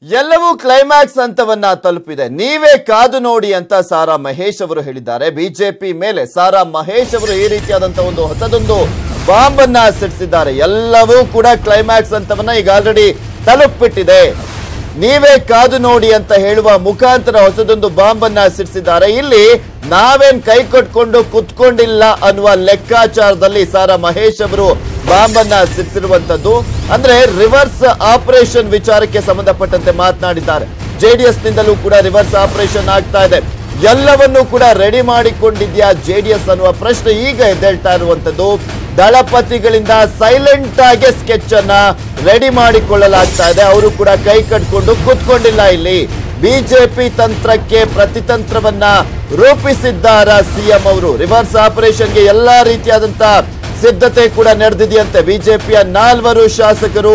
ಎಲ್ಲವೂ ಕ್ಲೈಮ್ಯಾಕ್ಸ್ ಹಂತವನ್ನ ತಲುಪಿದೆ, ನೀವೇ ಕಾದು ನೋಡಿ ಅಂತ ಸಾರಾ ಮಹೇಶ್ ಅವರು ಹೇಳಿದ್ದಾರೆ. ಬಿಜೆಪಿ ಮೇಲೆ ಸಾರಾ ಮಹೇಶ್ ಅವರು ಈ ರೀತಿಯಾದಂತಹ ಒಂದು ಹೊಸದೊಂದು ಬಾಂಬ್ ಅನ್ನ ಸಿಡಿಸಿದ್ದಾರೆ. ಎಲ್ಲವೂ ಕೂಡ ಕ್ಲೈಮ್ಯಾಕ್ಸ್ ಹಂತವನ್ನ ಈಗ ಆಲ್ರೆಡಿ ತಲುಪಿಟ್ಟಿದೆ, ನೀವೇ ಕಾದು ನೋಡಿ ಅಂತ ಹೇಳುವ ಮುಖಾಂತರ ಹೊಸದೊಂದು ಬಾಂಬ್ ಅನ್ನ ಸಿಡಿಸಿದ್ದಾರೆ. ಇಲ್ಲಿ ನಾವೇನ್ ಕೈ ಕಟ್ಕೊಂಡು ಕುತ್ಕೊಂಡಿಲ್ಲ ಅನ್ನುವ ಲೆಕ್ಕಾಚಾರದಲ್ಲಿ ಸಾರಾ ಮಹೇಶ್ ಅವರು ಬಾಂಬ್ ಅನ್ನ ಸಿಡಿಸಿರುವಂತದ್ದು. ಅಂದ್ರೆ ರಿವರ್ಸ್ ಆಪರೇಷನ್ ವಿಚಾರಕ್ಕೆ ಸಂಬಂಧಪಟ್ಟಂತೆ ಮಾತನಾಡಿದ್ದಾರೆ. ಜೆಡಿಎಸ್ ನಿಂದಲೂ ಕೂಡ ರಿವರ್ಸ್ ಆಪರೇಷನ್ ಆಗ್ತಾ ಇದೆ, ಎಲ್ಲವನ್ನೂ ಕೂಡ ರೆಡಿ ಮಾಡಿಕೊಂಡಿದ್ಯಾ ಜೆಡಿಎಸ್ ಅನ್ನುವ ಪ್ರಶ್ನೆ ಈಗ ಎದ್ದೇಳ್ತಾ ಇರುವಂತದ್ದು. ದಳಪತಿಗಳಿಂದ ಸೈಲೆಂಟ್ ಆಗಿ ಸ್ಕೆಚ್ ಅನ್ನ ರೆಡಿ ಮಾಡಿಕೊಳ್ಳಲಾಗ್ತಾ ಇದೆ. ಅವರು ಕೂಡ ಕೈ ಕಟ್ಕೊಂಡು ಕೂತ್ಕೊಂಡಿಲ್ಲ. ಇಲ್ಲಿ ಬಿಜೆಪಿ ತಂತ್ರಕ್ಕೆ ಪ್ರತಿತಂತ್ರವನ್ನ ರೂಪಿಸಿದ್ದಾರ ಸಿಎಂ ಅವರು. ರಿವರ್ಸ್ ಆಪರೇಷನ್ಗೆ ಎಲ್ಲಾ ರೀತಿಯಾದಂತ ಸಿದ್ಧತೆ ಕೂಡ ನಡೆದಿದೆಯಂತೆ. ಬಿಜೆಪಿಯ 4 ಶಾಸಕರು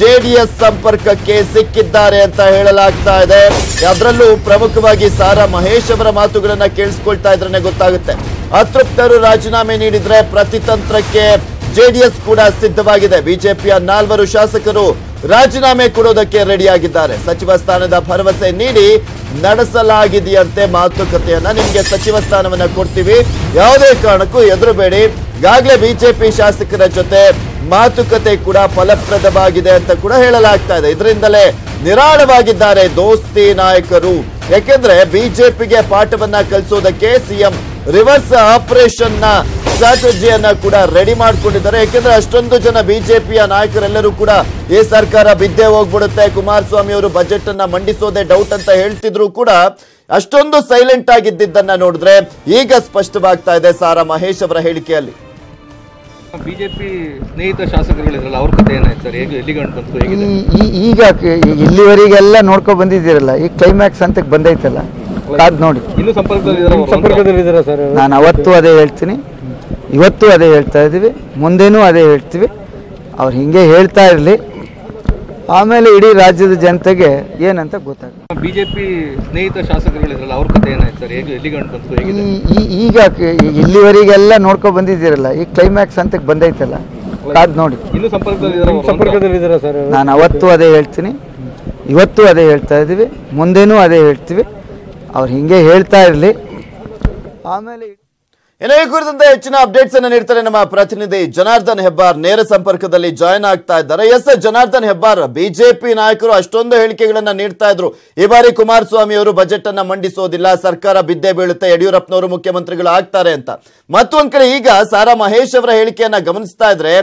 ಜೆಡಿಎಸ್ ಸಂಪರ್ಕಕ್ಕೆ ಸಿಕ್ಕಿದ್ದಾರೆ ಅಂತ ಹೇಳಲಾಗ್ತಾ ಇದೆ. ಅದರಲ್ಲೂ ಪ್ರಮುಖವಾಗಿ ಸಾರಾ ಮಹೇಶ್ ಅವರ ಮಾತುಗಳನ್ನ ಕೇಳಿಸ್ಕೊಳ್ತಾ ಇದ್ರೆ ಗೊತ್ತಾಗುತ್ತೆ. ಅತೃಪ್ತರು ರಾಜೀನಾಮೆ ನೀಡಿದ್ರೆ ಪ್ರತಿತಂತ್ರಕ್ಕೆ ಜೆಡಿಎಸ್ ಕೂಡ ಸಿದ್ಧವಾಗಿದೆ. ಬಿಜೆಪಿಯ 4 ಶಾಸಕರು ರಾಜೀನಾಮೆ ಕೊಡೋದಕ್ಕೆ ರೆಡಿಯಾಗಿದ್ದಾರೆ. ಸಚಿವ ಸ್ಥಾನದ ಭರವಸೆ ನೀಡಿ ನಡೆಸಲಾಗಿದೆಯಂತೆ ಮಾತುಕತೆಯನ್ನ. ನಿಮ್ಗೆ ಸಚಿವ ಸ್ಥಾನವನ್ನ ಕೊಡ್ತೀವಿ, ಯಾವುದೇ ಕಾರಣಕ್ಕೂ ಎದುರುಬೇಡಿ. ಈಗಾಗಲೇ ಬಿಜೆಪಿ ಶಾಸಕರ ಜೊತೆ ಮಾತುಕತೆ ಕೂಡ ಫಲಪ್ರದವಾಗಿದೆ ಅಂತ ಕೂಡ ಹೇಳಲಾಗ್ತಾ ಇದೆ. ಇದರಿಂದಲೇ ನಿರಾಳವಾಗಿದ್ದಾರೆ ದೋಸ್ತಿ ನಾಯಕರು. ಯಾಕೆಂದ್ರೆ ಬಿಜೆಪಿಗೆ ಪಾಠವನ್ನ ಕಲಿಸೋದಕ್ಕೆ ಸಿಎಂ ರಿವರ್ಸ್ ಆಪರೇಷನ್ ನ ಸ್ಟ್ರಾಟಜಿಯನ್ನ ಕೂಡ ರೆಡಿ ಮಾಡ್ಕೊಂಡಿದ್ದಾರೆ. ಯಾಕೆಂದ್ರೆ ಅಷ್ಟೊಂದು ಜನ ಬಿಜೆಪಿಯ ನಾಯಕರೆಲ್ಲರೂ ಕೂಡ ಈ ಸರ್ಕಾರ ಬಿದ್ದೇ ಹೋಗ್ಬಿಡುತ್ತೆ, ಕುಮಾರಸ್ವಾಮಿ ಅವರು ಬಜೆಟ್ ಅನ್ನ ಮಂಡಿಸೋದೇ ಡೌಟ್ ಅಂತ ಹೇಳ್ತಿದ್ರು ಕೂಡ ಅಷ್ಟೊಂದು ಸೈಲೆಂಟ್ ಆಗಿದ್ದನ್ನ ನೋಡಿದ್ರೆ ಈಗ ಸ್ಪಷ್ಟವಾಗ್ತಾ ಇದೆ ಸಾರಾ ಮಹೇಶ್ ಅವರ ಹೇಳಿಕೆಯಲ್ಲಿ. ಬಿಜೆಪಿ ಸ್ನೇಹಿತ ಶಾಸಕರುಗಳಿದ್ರಲ್ಲ, ಅವ್ರ ಕಥೆ ಏನಾಯ್ತು ಸರ್? ಹೇಗೆ ಎಲ್ಲಿಗೆ ಬಂತು? ಈಗ ಇಲ್ಲಿವರೆಗೆಲ್ಲ ನೋಡ್ಕೊಂಡು ಬಂದಿದ್ದೀರಲ್ಲ, ಈ ಕ್ಲೈಮ್ಯಾಕ್ಸ್ ಅಂತಕ್ಕೆ ಬಂದೈತಲ್ಲ, ಕಾದ್ ನೋಡಿ. ಇನ್ನು ಸಂಪರ್ಕದಲ್ಲಿದ್ದೀರಾ ಸರ್? ನಾನು ಅವತ್ತು ಅದೇ ಹೇಳ್ತೀನಿ, ಇವತ್ತು ಅದೇ ಹೇಳ್ತಾ ಇದ್ದೀವಿ, ಮುಂದೇನೂ ಅದೇ ಹೇಳ್ತೀವಿ. ಅವ್ರು ಹಿಂಗೆ ಹೇಳ್ತಾ ಇರಲಿ, ಆಮೇಲೆ ಇಡೀ ರಾಜ್ಯದ ಜನತೆಗೆ ಏನಂತ ಗೊತ್ತಾಗುತ್ತೆ. ಬಿಜೆಪಿ ಸ್ನೇಹಿತ ಶಾಸಕರುಗಳಿದ್ರಲ್ಲ, ಅವ್ರ ಕಥೆ ಏನಾಯ್ತು ಸರ್? ಹೇಗೆ ಎಲ್ಲಿಗೆ ಬಂತು? ಈಗ ಇಲ್ಲಿವರೆಗೆಲ್ಲ ನೋಡ್ಕೊಂಡು ಬಂದಿದ್ದೀರಲ್ಲ, ಈ ಕ್ಲೈಮ್ಯಾಕ್ಸ್ ಅಂತಕ್ಕೆ ಬಂದೈತಲ್ಲ, ಕಾದ್ ನೋಡಿ. ಇನ್ನು ಸಂಪರ್ಕದಲ್ಲಿದ್ದೀರಾ ಸರ್? ನಾನು ಅವತ್ತು ಅದೇ ಹೇಳ್ತೀನಿ, ಇವತ್ತು ಅದೇ ಹೇಳ್ತಾ ಇದ್ದೀವಿ, ಮುಂದೇನೂ ಅದೇ ಹೇಳ್ತೀವಿ. ಅವ್ರು ಹಿಂಗೆ ಹೇಳ್ತಾ ಇರಲಿ, ಆಮೇಲೆ ಇನ್ನು ಈ ಕುರಿತಂತೆ ಹೆಚ್ಚಿನ ಅಪ್ಡೇಟ್ಸ್ ಅನ್ನು ನೀಡ್ತಾರೆ ನಮ್ಮ ಪ್ರತಿನಿಧಿ ಜನಾರ್ದನ್ ಹೆಬ್ಬಾರ್. ನೇರ ಸಂಪರ್ಕದಲ್ಲಿ ಜಾಯ್ನ್ ಆಗ್ತಾ ಇದ್ದಾರೆ. ಎಸ್ ಜನಾರ್ದನ್ ಹೆಬ್ಬಾರ್, ಬಿಜೆಪಿ ನಾಯಕರು ಅಷ್ಟೊಂದು ಹೇಳಿಕೆಗಳನ್ನ ನೀಡ್ತಾ ಇದ್ರು. ಈ ಬಾರಿ ಕುಮಾರಸ್ವಾಮಿ ಅವರು ಬಜೆಟ್ ಅನ್ನ ಮಂಡಿಸೋದಿಲ್ಲ, ಸರ್ಕಾರ ಬಿದ್ದೇ ಬೀಳುತ್ತೆ, ಯಡಿಯೂರಪ್ಪನವರು ಮುಖ್ಯಮಂತ್ರಿಗಳು ಆಗ್ತಾರೆ ಅಂತ. ಮತ್ತೊಂದ್ ಕಡೆ ಈಗ ಸಾರಾ ಮಹೇಶ್ ಅವರ ಹೇಳಿಕೆಯನ್ನ ಗಮನಿಸ್ತಾ ಇದ್ರೆ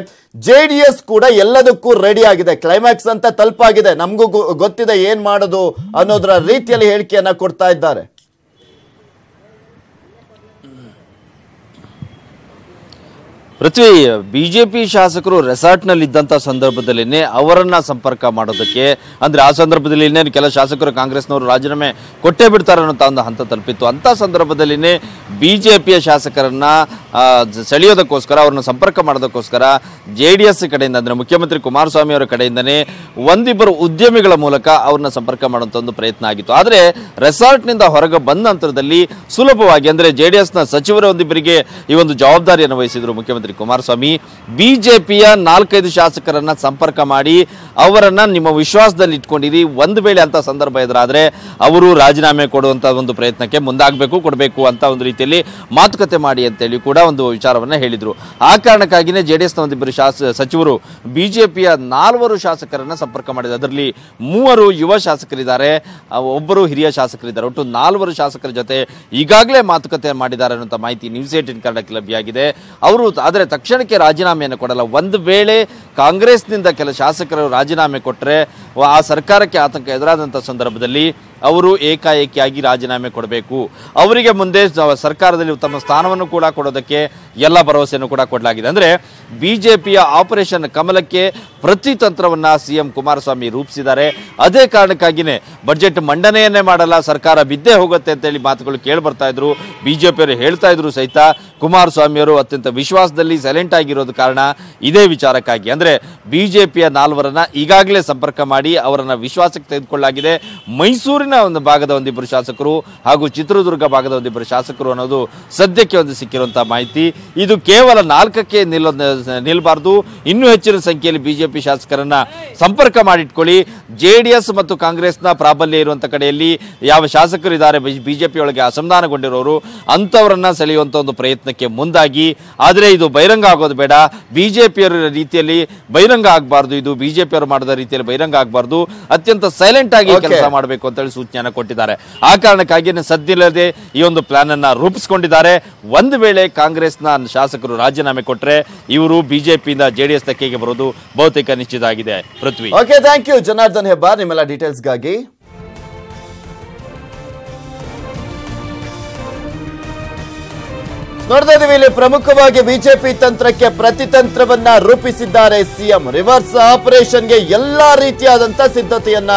ಜೆಡಿಎಸ್ ಕೂಡ ಎಲ್ಲದಕ್ಕೂ ರೆಡಿ ಆಗಿದೆ, ಕ್ಲೈಮ್ಯಾಕ್ಸ್ ಅಂತ ತಲುಪಾಗಿದೆ, ನಮಗೂ ಗೊತ್ತಿದೆ ಏನ್ ಮಾಡೋದು ಅನ್ನೋದರ ರೀತಿಯಲ್ಲಿ ಹೇಳಿಕೆಯನ್ನ ಕೊಡ್ತಾ ಇದ್ದಾರೆ. ಪೃಥ್ವಿ, ಬಿಜೆಪಿ ಶಾಸಕರು ರೆಸಾರ್ಟ್ನಲ್ಲಿದ್ದಂಥ ಸಂದರ್ಭದಲ್ಲಿನೇ ಅವರನ್ನ ಸಂಪರ್ಕ ಮಾಡೋದಕ್ಕೆ, ಅಂದ್ರೆ ಆ ಸಂದರ್ಭದಲ್ಲಿ ಇನ್ನೇನು ಕೆಲ ಶಾಸಕರು ಕಾಂಗ್ರೆಸ್ನವರು ರಾಜೀನಾಮೆ ಕೊಟ್ಟೇ ಬಿಡ್ತಾರೆ ಅನ್ನೋ ಒಂದು ಹಂತ ತಲುಪಿತ್ತು. ಅಂಥ ಸಂದರ್ಭದಲ್ಲಿನೇ ಬಿಜೆಪಿಯ ಶಾಸಕರನ್ನ ಸೆಳೆಯೋದಕ್ಕೋಸ್ಕರ, ಅವ್ರನ್ನ ಸಂಪರ್ಕ ಮಾಡೋದಕ್ಕೋಸ್ಕರ JDS ಕಡೆಯಿಂದ, ಅಂದ್ರೆ ಮುಖ್ಯಮಂತ್ರಿ ಕುಮಾರಸ್ವಾಮಿ ಅವರ ಕಡೆಯಿಂದನೇ ಒಂದಿಬ್ಬರು ಉದ್ಯಮಿಗಳ ಮೂಲಕ ಅವ್ರನ್ನ ಸಂಪರ್ಕ ಮಾಡುವಂಥ ಒಂದು ಪ್ರಯತ್ನ ಆಗಿತ್ತು. ಆದರೆ ರೆಸಾರ್ಟ್ನಿಂದ ಹೊರಗೆ ಬಂದ ನಂತರದಲ್ಲಿ ಸುಲಭವಾಗಿ, ಅಂದ್ರೆ JDSನ ಸಚಿವರ ಒಂದಿಬ್ಬರಿಗೆ ಈ ಒಂದು ಜವಾಬ್ದಾರಿಯನ್ನು ವಹಿಸಿದ್ರು ಮುಖ್ಯಮಂತ್ರಿ ಕುಮಾರಸ್ವಾಮಿ. ಬಿಜೆಪಿಯ 4-5 ಶಾಸಕರನ್ನ ಸಂಪರ್ಕ ಮಾಡಿ ಅವರನ್ನ ನಿಮ್ಮ ವಿಶ್ವಾಸದಲ್ಲಿ ಇಟ್ಕೊಂಡಿರಿ, ಒಂದು ವೇಳೆ ಅಂತ ಸಂದರ್ಭ ಎದುರಾದ್ರೆ ಅವರು ರಾಜೀನಾಮೆ ಕೊಡುವಂತ ಒಂದು ಪ್ರಯತ್ನಕ್ಕೆ ಮುಂದಾಗಬೇಕು, ಕೊಡಬೇಕು ಅಂತ ಒಂದು ರೀತಿಯಲ್ಲಿ ಮಾತುಕತೆ ಮಾಡಿ ಅಂತೇಳಿ ಕೂಡ ಒಂದು ವಿಚಾರವನ್ನ ಹೇಳಿದ್ರು. ಆ ಕಾರಣಕ್ಕಾಗಿನೇ JDSನ ಒಂದಿಬ್ಬರು ಸಚಿವರು ಬಿಜೆಪಿಯ 4 ಶಾಸಕರನ್ನ ಸಂಪರ್ಕ ಮಾಡಿದ್ದಾರೆ. ಅದರಲ್ಲಿ 3 ಯುವ ಶಾಸಕರಿದ್ದಾರೆ, ಒಬ್ಬರು ಹಿರಿಯ ಶಾಸಕರಿದ್ದಾರೆ. ಒಟ್ಟು 4 ಶಾಸಕರ ಜೊತೆ ಈಗಾಗಲೇ ಮಾತುಕತೆ ಮಾಡಿದ್ದಾರೆ ಅನ್ನುವಂಥ ಮಾಹಿತಿ ನ್ಯೂಸ್ 18 ಕನ್ನಡಕ್ಕೆ ಲಭ್ಯವಾಗಿದೆ. ಅವರು ಆದರೆ ತಕ್ಷಣಕ್ಕೆ ರಾಜೀನಾಮೆಯನ್ನು ಕೊಡಲ್ಲ. ಒಂದು ವೇಳೆ ಕಾಂಗ್ರೆಸ್ನಿಂದ ಕೆಲ ಶಾಸಕರು ರಾಜೀನಾಮೆ ಕೊಟ್ಟರೆ ಆ ಸರ್ಕಾರಕ್ಕೆ ಆತಂಕ ಎದುರಾದಂಥ ಸಂದರ್ಭದಲ್ಲಿ ಅವರು ಏಕಾಏಕಿಯಾಗಿ ರಾಜೀನಾಮೆ ಕೊಡಬೇಕು. ಅವರಿಗೆ ಮುಂದೆ ಸರ್ಕಾರದಲ್ಲಿ ತಮ್ಮ ಸ್ಥಾನವನ್ನು ಕೂಡ ಕೊಡೋದಕ್ಕೆ ಎಲ್ಲ ಭರವಸೆಯನ್ನು ಕೂಡ ಕೊಡಲಾಗಿದೆ. ಅಂದರೆ ಬಿಜೆಪಿಯ ಆಪರೇಷನ್ ಕಮಲಕ್ಕೆ ಪ್ರತಿತಂತ್ರವನ್ನ ಸಿಎಂ ಕುಮಾರಸ್ವಾಮಿ ರೂಪಿಸಿದ್ದಾರೆ. ಅದೇ ಕಾರಣಕ್ಕಾಗಿಯೇ ಬಜೆಟ್ ಮಂಡನೆಯನ್ನೇ ಮಾಡಲ್ಲ, ಸರ್ಕಾರ ಬಿದ್ದೇ ಹೋಗುತ್ತೆ ಅಂತೇಳಿ ಮಾತುಗಳು ಕೇಳಿ ಬರ್ತಾ ಇದ್ರು. ಬಿಜೆಪಿಯವರು ಹೇಳ್ತಾ ಇದ್ರು ಸಹಿತ ಕುಮಾರಸ್ವಾಮಿ ಅವರು ಅತ್ಯಂತ ವಿಶ್ವಾಸದಲ್ಲಿ ಸೈಲೆಂಟ್ ಆಗಿರೋದು ಕಾರಣ ಇದೇ ವಿಚಾರಕ್ಕಾಗಿ. ಅಂದ್ರೆ ಬಿಜೆಪಿಯ 4ರನ್ನ ಈಗಾಗಲೇ ಸಂಪರ್ಕ ಮಾಡಿ ಅವರನ್ನ ವಿಶ್ವಾಸಕ್ಕೆ ತೆಗೆದುಕೊಳ್ಳಲಾಗಿದೆ. ಮೈಸೂರಿನ ಬೆಂಗಳೂರಿನ ಒಂದು ಭಾಗದ ಒಂದಿಬ್ಬರು ಶಾಸಕರು ಹಾಗೂ ಚಿತ್ರದುರ್ಗ ಭಾಗದ ಒಂದಿಬ್ಬರು ಶಾಸಕರು ಅನ್ನೋದು ಸದ್ಯಕ್ಕೆ ಒಂದು ಸಿಕ್ಕಿರುವಂತಹ ಮಾಹಿತಿ. ಇದು ಕೇವಲ 4ಕ್ಕೆ ನಿಲ್ಲಬಾರ್ದು, ಇನ್ನೂ ಹೆಚ್ಚಿನ ಸಂಖ್ಯೆಯಲ್ಲಿ ಬಿಜೆಪಿ ಶಾಸಕರನ್ನ ಸಂಪರ್ಕ ಮಾಡಿಟ್ಕೊಳ್ಳಿ. ಜೆಡಿಎಸ್ ಮತ್ತು ಕಾಂಗ್ರೆಸ್ನ ಪ್ರಾಬಲ್ಯ ಇರುವಂತ ಕಡೆಯಲ್ಲಿ ಯಾವ ಶಾಸಕರು ಇದ್ದಾರೆ ಬಿಜೆಪಿ ಒಳಗೆ ಅಸಮಾಧಾನಗೊಂಡಿರೋರು ಅಂತವರನ್ನ ಸೆಳೆಯುವಂತ ಒಂದು ಪ್ರಯತ್ನಕ್ಕೆ ಮುಂದಾಗಿ. ಆದರೆ ಇದು ಬಹಿರಂಗ ಆಗೋದು ಬೇಡ, ಬಿಜೆಪಿಯವರ ರೀತಿಯಲ್ಲಿ ಬಹಿರಂಗ ಆಗಬಾರ್ದು, ಇದು ಬಿಜೆಪಿಯವರು ಮಾಡಿದ ರೀತಿಯಲ್ಲಿ ಬಹಿರಂಗ ಆಗಬಾರ್ದು, ಅತ್ಯಂತ ಸೈಲೆಂಟ್ ಆಗಿ ಕೆಲಸ ಮಾಡಬೇಕು ಅಂತ ಹೇಳಿ ಸೂಚನೆಯನ್ನು ಕೊಟ್ಟಿದ್ದಾರೆ. ಆ ಕಾರಣಕ್ಕಾಗಿ ಸದ್ದಿಲ್ಲದೆ ಈ ಒಂದು ಪ್ಲಾನ್ ಅನ್ನ ರೂಪಿಸಿಕೊಂಡಿದ್ದಾರೆ. ಒಂದು ವೇಳೆ ಕಾಂಗ್ರೆಸ್ನ ಶಾಸಕರು ರಾಜೀನಾಮೆ ಕೊಟ್ಟರೆ ಇವರು ಬಿಜೆಪಿಯಿಂದ ಜೆಡಿಎಸ್ ತೆಕ್ಕೆಗೆ ಬರೋದು ಬಹುತೇಕ ನಿಶ್ಚಿತ ಆಗಿದೆ. Prithvi. Okay, thank you Janardhan Hebbar ನಿಮ್ಮೆಲ್ಲ ಡೀಟೇಲ್ಸ್ಗಾಗಿ. ನೋಡ್ತಾ ಇದೀವಿ ಇಲ್ಲಿ ಪ್ರಮುಖವಾಗಿ ಬಿಜೆಪಿ ತಂತ್ರಕ್ಕೆ ಪ್ರತಿತಂತ್ರವನ್ನ ರೂಪಿಸಿದ್ದಾರೆ ಸಿಎಂ. ರಿವರ್ಸ್ ಆಪರೇಷನ್ಗೆ ಎಲ್ಲಾ ರೀತಿಯಾದಂತ ಸಿದ್ಧತೆಯನ್ನ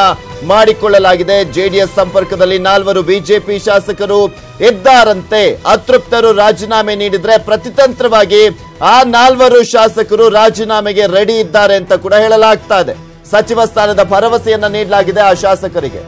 ಮಾಡಿಕೊಳ್ಳಲಾಗಿದೆ. ಜೆಡಿಎಸ್ ಸಂಪರ್ಕದಲ್ಲಿ 4 ಬಿಜೆಪಿ ಶಾಸಕರು ಇದ್ದಾರಂತೆ. ಅತೃಪ್ತರು ರಾಜೀನಾಮೆ ನೀಡಿದ್ರೆ ಪ್ರತಿತಂತ್ರವಾಗಿ ಆ 4 ಶಾಸಕರು ರಾಜೀನಾಮೆಗೆ ರೆಡಿ ಇದ್ದಾರೆ ಅಂತ ಕೂಡ ಹೇಳಲಾಗ್ತಾ ಇದೆ. ಸಚಿವ ಸ್ಥಾನದ ಭರವಸೆಯನ್ನ ನೀಡಲಾಗಿದೆ ಆ ಶಾಸಕರಿಗೆ.